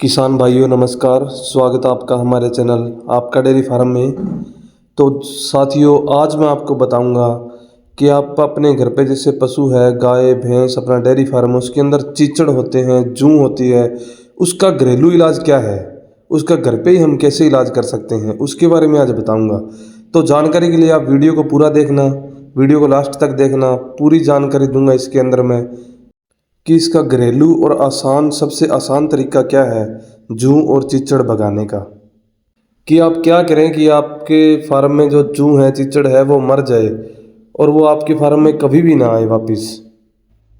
किसान भाइयों नमस्कार। स्वागत है आपका हमारे चैनल आपका डेयरी फार्म में। तो साथियों, आज मैं आपको बताऊंगा कि आप अपने घर पे जैसे पशु है, गाय भैंस, अपना डेयरी फार्म, उसके अंदर चीचड़ होते हैं, जूं होती है, उसका घरेलू इलाज क्या है, उसका घर पे ही हम कैसे इलाज कर सकते हैं, उसके बारे में आज बताऊंगा। तो जानकारी के लिए आप वीडियो को पूरा देखना, वीडियो को लास्ट तक देखना, पूरी जानकारी दूंगा इसके अंदर मैं कि इसका घरेलू और सबसे आसान तरीका क्या है जूं और चीचड़ भगाने का। कि आप क्या करें कि आपके फार्म में जो जूं है, चीचड़ है, वो मर जाए और वो आपके फार्म में कभी भी ना आए वापस।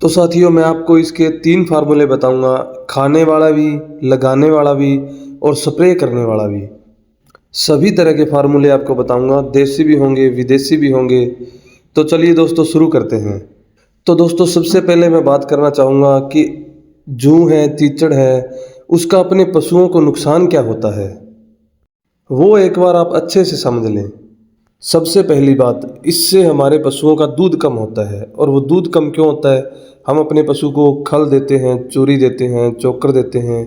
तो साथियों, मैं आपको इसके 3 फार्मूले बताऊंगा, खाने वाला भी, लगाने वाला भी और स्प्रे करने वाला भी। सभी तरह के फार्मूले आपको बताऊंगा, देसी भी होंगे, विदेशी भी होंगे। तो चलिए दोस्तों, शुरू करते हैं। तो दोस्तों, सबसे पहले मैं बात करना चाहूँगा कि जूं है, चीचड़ है, उसका अपने पशुओं को नुकसान क्या होता है, वो एक बार आप अच्छे से समझ लें। सबसे पहली बात, इससे हमारे पशुओं का दूध कम होता है। और वो दूध कम क्यों होता है? हम अपने पशु को खल देते हैं, चूरी देते हैं, चोकर देते हैं,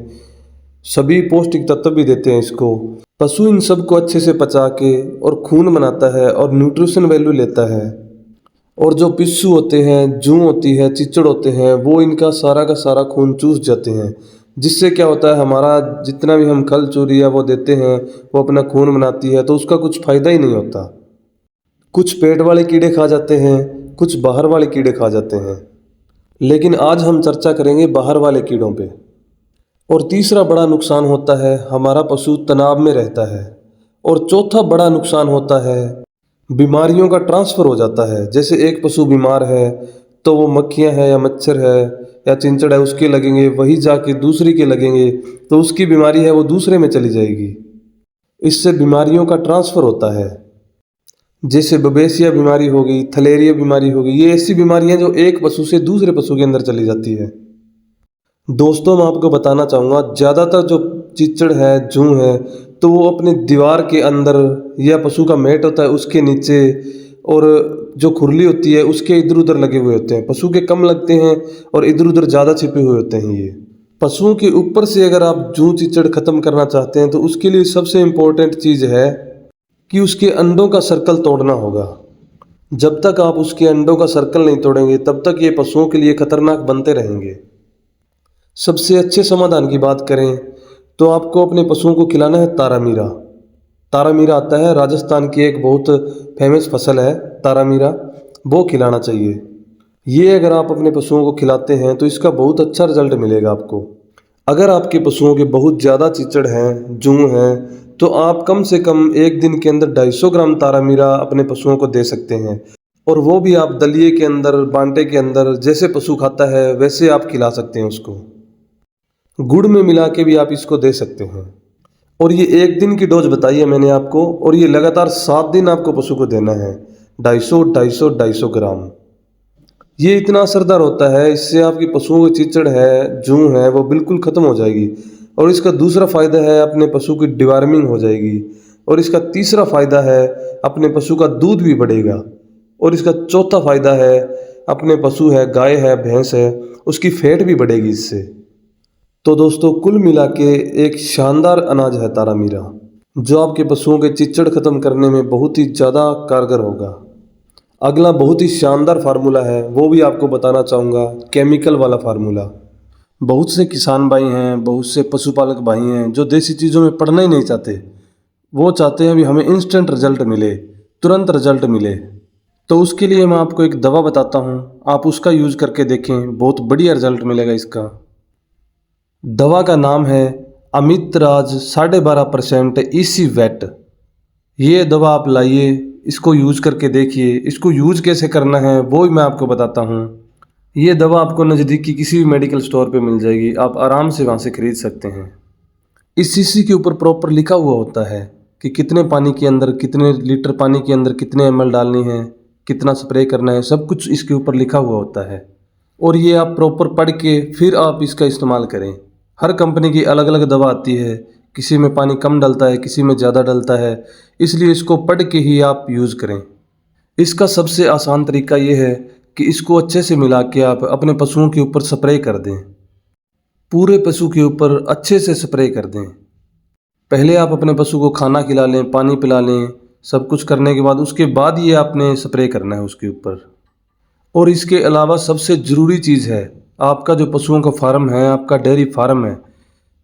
सभी पौष्टिक तत्व भी देते हैं इसको। पशु इन सब को अच्छे से पचा के और खून बनाता है और न्यूट्रिशन वैल्यू लेता है। और जो पिस्सू होते हैं, जूं होती है, चिचड़ होते हैं, वो इनका सारा का सारा खून चूस जाते हैं। जिससे क्या होता है, हमारा जितना भी हम खल चूरी या वो देते हैं, वो अपना खून बनाती है, तो उसका कुछ फ़ायदा ही नहीं होता। कुछ पेट वाले कीड़े खा जाते हैं, कुछ बाहर वाले कीड़े खा जाते हैं। लेकिन आज हम चर्चा करेंगे बाहर वाले कीड़ों पे। और तीसरा बड़ा नुकसान होता है, हमारा पशु तनाव में रहता है। और चौथा बड़ा नुकसान होता है, बीमारियों का ट्रांसफ़र हो जाता है। जैसे एक पशु बीमार है तो वो मक्खियाँ हैं या मच्छर है या चिंचड़ है, उसके लगेंगे, वही जाके दूसरी के लगेंगे, तो उसकी बीमारी है वो दूसरे में चली जाएगी। इससे बीमारियों का ट्रांसफ़र होता है। जैसे बबेसिया बीमारी हो गई, थलेरिया बीमारी हो गई, ये ऐसी बीमारियां जो एक पशु से दूसरे पशु के अंदर चली जाती है। दोस्तों, मैं आपको बताना चाहूँगा, ज़्यादातर जो चिचड़ है, जूं है, तो वो अपने दीवार के अंदर या पशु का मेट होता है उसके नीचे, और जो खुरली होती है उसके इधर उधर लगे हुए होते हैं। पशु के कम लगते हैं और इधर उधर ज़्यादा छिपे हुए होते हैं ये। पशुओं के ऊपर से अगर आप जूं चिचड़ खत्म करना चाहते हैं तो उसके लिए सबसे इम्पोर्टेंट चीज़ है कि उसके अंडों का सर्कल तोड़ना होगा। जब तक आप उसके अंडों का सर्कल नहीं तोड़ेंगे तब तक ये पशुओं के लिए खतरनाक बनते रहेंगे। सबसे अच्छे समाधान की बात करें तो आपको अपने पशुओं को खिलाना है तारामीरा। तारामीरा आता है, राजस्थान की एक बहुत फेमस फसल है तारामीरा, वो खिलाना चाहिए। ये अगर आप अपने पशुओं को खिलाते हैं तो इसका बहुत अच्छा रिजल्ट मिलेगा आपको। अगर आपके पशुओं के बहुत ज़्यादा चिचड़ हैं, जूं हैं, तो आप कम से कम एक दिन के अंदर 250 ग्राम तारामीरा अपने पशुओं को दे सकते हैं। और वो भी आप दलिए के अंदर, बांटे के अंदर, जैसे पशु खाता है वैसे आप खिला सकते हैं उसको। गुड़ में मिला के भी आप इसको दे सकते हैं। और ये एक दिन की डोज बताई है मैंने आपको, और ये लगातार 7 दिन आपको पशु को देना है, 250 ग्राम। ये इतना असरदार होता है, इससे आपकी पशुओं की चिचड़ है, जूं है, वो बिल्कुल ख़त्म हो जाएगी। और इसका दूसरा फ़ायदा है, अपने पशु की डिवार्मिंग हो जाएगी। और इसका तीसरा फ़ायदा है, अपने पशु का दूध भी बढ़ेगा। और इसका चौथा फ़ायदा है, अपने पशु है, गाय है, भैंस है, उसकी फैट भी बढ़ेगी इससे। तो दोस्तों, कुल मिला के एक शानदार अनाज है तारामीरा, जो आपके पशुओं के चिचड़ खत्म करने में बहुत ही ज़्यादा कारगर होगा। अगला बहुत ही शानदार फार्मूला है, वो भी आपको बताना चाहूँगा, केमिकल वाला फार्मूला। बहुत से किसान भाई हैं, बहुत से पशुपालक भाई हैं जो देसी चीज़ों में पड़ना ही नहीं चाहते। वो चाहते हैं भी हमें इंस्टेंट रिजल्ट मिले, तुरंत रिजल्ट मिले। तो उसके लिए मैं आपको एक दवा बताता हूँ, आप उसका यूज़ करके देखें, बहुत बढ़िया रिजल्ट मिलेगा इसका। दवा का नाम है अमितराज 12.5% ईसी वेट। ये दवा आप लाइए, इसको यूज़ करके देखिए। इसको यूज़ कैसे करना है वो भी मैं आपको बताता हूँ। ये दवा आपको नज़दीकी किसी भी मेडिकल स्टोर पे मिल जाएगी, आप आराम से वहाँ से ख़रीद सकते हैं। इस शीशी के ऊपर प्रॉपर लिखा हुआ होता है कि कितने पानी के अंदर, कितने लीटर पानी के अंदर कितने ml डालनी है, कितना स्प्रे करना है, सब कुछ इसके ऊपर लिखा हुआ होता है। और ये आप प्रॉपर पढ़ के फिर आप इसका इस्तेमाल करें। हर कंपनी की अलग अलग दवा आती है, किसी में पानी कम डलता है, किसी में ज़्यादा डलता है, इसलिए इसको पढ़ के ही आप यूज़ करें। इसका सबसे आसान तरीका ये है कि इसको अच्छे से मिला के आप अपने पशुओं के ऊपर स्प्रे कर दें। पूरे पशु के ऊपर अच्छे से स्प्रे कर दें। पहले आप अपने पशु को खाना खिला लें, पानी पिला लें, सब कुछ करने के बाद उसके बाद ये आपने स्प्रे करना है उसके ऊपर। और इसके अलावा सबसे ज़रूरी चीज़ है, आपका जो पशुओं का फार्म है, आपका डेयरी फार्म है,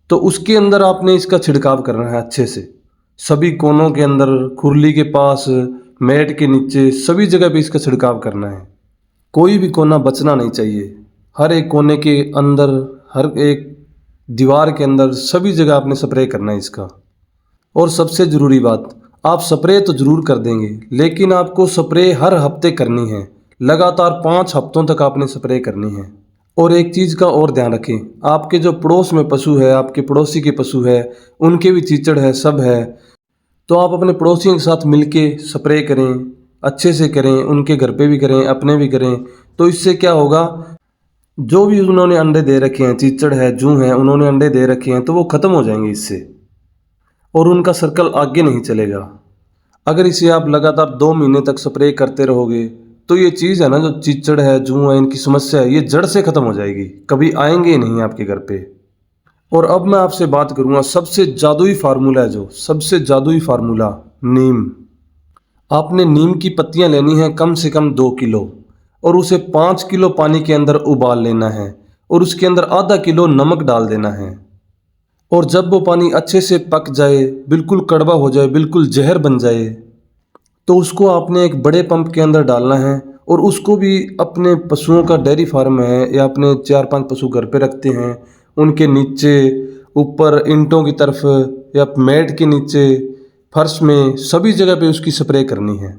तो उसके अंदर आपने इसका छिड़काव करना है अच्छे से। सभी कोनों के अंदर, खुरली के पास, मैट के नीचे, सभी जगह पे इसका छिड़काव करना है। कोई भी कोना बचना नहीं चाहिए। हर एक कोने के अंदर, हर एक दीवार के अंदर, सभी जगह आपने स्प्रे करना है इसका। और सबसे ज़रूरी बात, आप स्प्रे तो ज़रूर कर देंगे, लेकिन आपको स्प्रे हर हफ्ते करनी है। लगातार 5 हफ्तों तक आपने स्प्रे करनी है। और एक चीज़ का और ध्यान रखें, आपके जो पड़ोस में पशु है, आपके पड़ोसी के पशु है, उनके भी चीचड़ है, सब है, तो आप अपने पड़ोसियों के साथ मिलके स्प्रे करें, अच्छे से करें, उनके घर पे भी करें, अपने भी करें। तो इससे क्या होगा, जो भी उन्होंने अंडे दे रखे हैं, चीचड़ है, जूं है, उन्होंने अंडे दे रखे हैं, तो वो ख़त्म हो जाएंगे इससे, और उनका सर्कल आगे नहीं चलेगा। अगर इसे आप लगातार 2 महीने तक स्प्रे करते रहोगे, तो ये चीज़ है ना, जो चीचड़ है, जूं है, इनकी समस्या है, ये जड़ से ख़त्म हो जाएगी, कभी आएंगे ही नहीं आपके घर पे। और अब मैं आपसे बात करूँगा सबसे जादुई फार्मूला है, जो सबसे जादुई फार्मूला, नीम। आपने नीम की पत्तियाँ लेनी हैं कम से कम 2 किलो, और उसे 5 किलो पानी के अंदर उबाल लेना है, और उसके अंदर आधा किलो नमक डाल देना है। और जब वो पानी अच्छे से पक जाए, बिल्कुल कड़वा हो जाए, बिल्कुल जहर बन जाए, तो उसको आपने एक बड़े पंप के अंदर डालना है। और उसको भी अपने पशुओं का डेयरी फार्म है, या अपने 4-5 पशु घर पे रखते हैं, उनके नीचे, ऊपर ईंटों की तरफ, या मैट के नीचे, फर्श में, सभी जगह पे उसकी स्प्रे करनी है।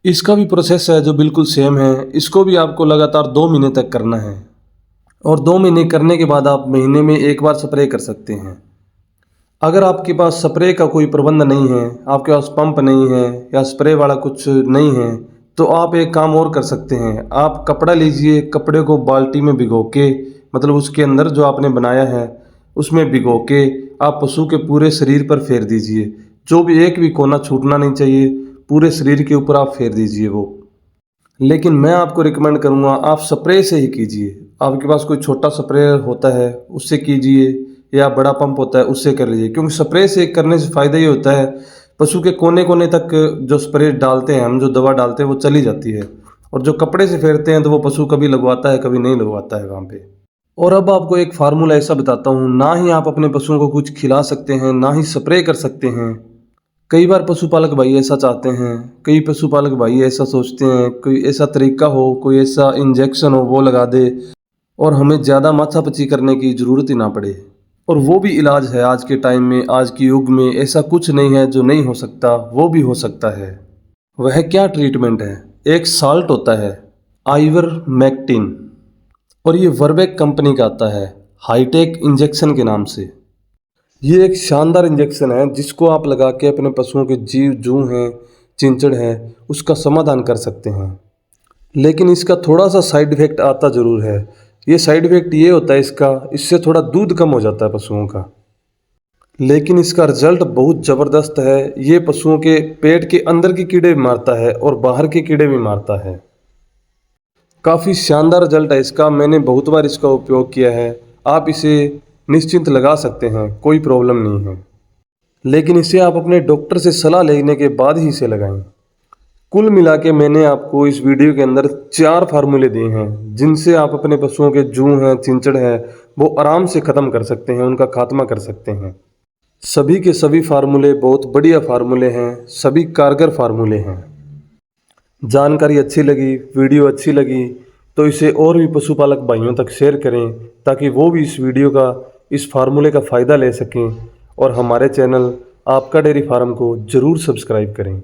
इसका भी प्रोसेस है जो बिल्कुल सेम है। इसको भी आपको लगातार 2 महीने तक करना है, और 2 महीने करने के बाद आप महीने में 1 बार स्प्रे कर सकते हैं। अगर आपके पास स्प्रे का कोई प्रबंध नहीं है, आपके पास पंप नहीं है, या स्प्रे वाला कुछ नहीं है, तो आप एक काम और कर सकते हैं। आप कपड़ा लीजिए, कपड़े को बाल्टी में भिगो के, मतलब उसके अंदर जो आपने बनाया है उसमें भिगो के, आप पशु के पूरे शरीर पर फेर दीजिए। जो भी एक भी कोना छूटना नहीं चाहिए, पूरे शरीर के ऊपर आप फेर दीजिए वो। लेकिन मैं आपको रिकमेंड करूँगा, आप स्प्रे से ही कीजिए। आपके पास कोई छोटा स्प्रे होता है उससे कीजिए, या बड़ा पंप होता है उससे कर लीजिए। क्योंकि स्प्रे से करने से फ़ायदा ये होता है, पशु के कोने कोने तक जो स्प्रे डालते हैं हम, जो दवा डालते हैं, वो चली जाती है। और जो कपड़े से फेरते हैं तो वो पशु कभी लगवाता है, कभी नहीं लगवाता है वहाँ पे। और अब आपको एक फार्मूला ऐसा बताता हूँ, ना ही आप अपने पशुओं को कुछ खिला सकते हैं, ना ही स्प्रे कर सकते हैं। कई बार पशुपालक भाई ऐसा चाहते हैं, कई पशुपालक भाई ऐसा सोचते हैं, कोई ऐसा तरीका हो, कोई ऐसा इंजेक्शन हो, वो लगा दे, और हमें ज़्यादा माथापच्ची करने की ज़रूरत ही ना पड़े। और वो भी इलाज है आज के टाइम में, आज के युग में ऐसा कुछ नहीं है जो नहीं हो सकता, वो भी हो सकता है। वह क्या ट्रीटमेंट है? एक साल्ट होता है, आइवरमेक्टिन, और ये वर्बेक कंपनी का आता है, हाईटेक इंजेक्शन के नाम से। ये एक शानदार इंजेक्शन है जिसको आप लगा के अपने पशुओं के जीव जूं हैं, चिंचड़ है, उसका समाधान कर सकते हैं। लेकिन इसका थोड़ा सा साइड इफ़ेक्ट आता ज़रूर है। ये साइड इफ़ेक्ट ये होता है इसका, इससे थोड़ा दूध कम हो जाता है पशुओं का। लेकिन इसका रिजल्ट बहुत ज़बरदस्त है। ये पशुओं के पेट के अंदर के कीड़े भी मारता है और बाहर के कीड़े भी मारता है। काफ़ी शानदार रिजल्ट है इसका। मैंने बहुत बार इसका उपयोग किया है। आप इसे निश्चिंत लगा सकते हैं, कोई प्रॉब्लम नहीं है। लेकिन इसे आप अपने डॉक्टर से सलाह लेने के बाद ही इसे लगाएं। कुल मिला के मैंने आपको इस वीडियो के अंदर 4 फार्मूले दिए हैं जिनसे आप अपने पशुओं के जूं हैं, चिंचड़ है, वो आराम से ख़त्म कर सकते हैं, उनका खात्मा कर सकते हैं। सभी के सभी फार्मूले बहुत बढ़िया फार्मूले हैं, सभी कारगर फार्मूले हैं। जानकारी अच्छी लगी, वीडियो अच्छी लगी, तो इसे और भी पशुपालक भाइयों तक शेयर करें, ताकि वो भी इस वीडियो का, इस फार्मूले का फ़ायदा ले सकें, और हमारे चैनल आपका डेयरी फार्म को ज़रूर सब्सक्राइब करें।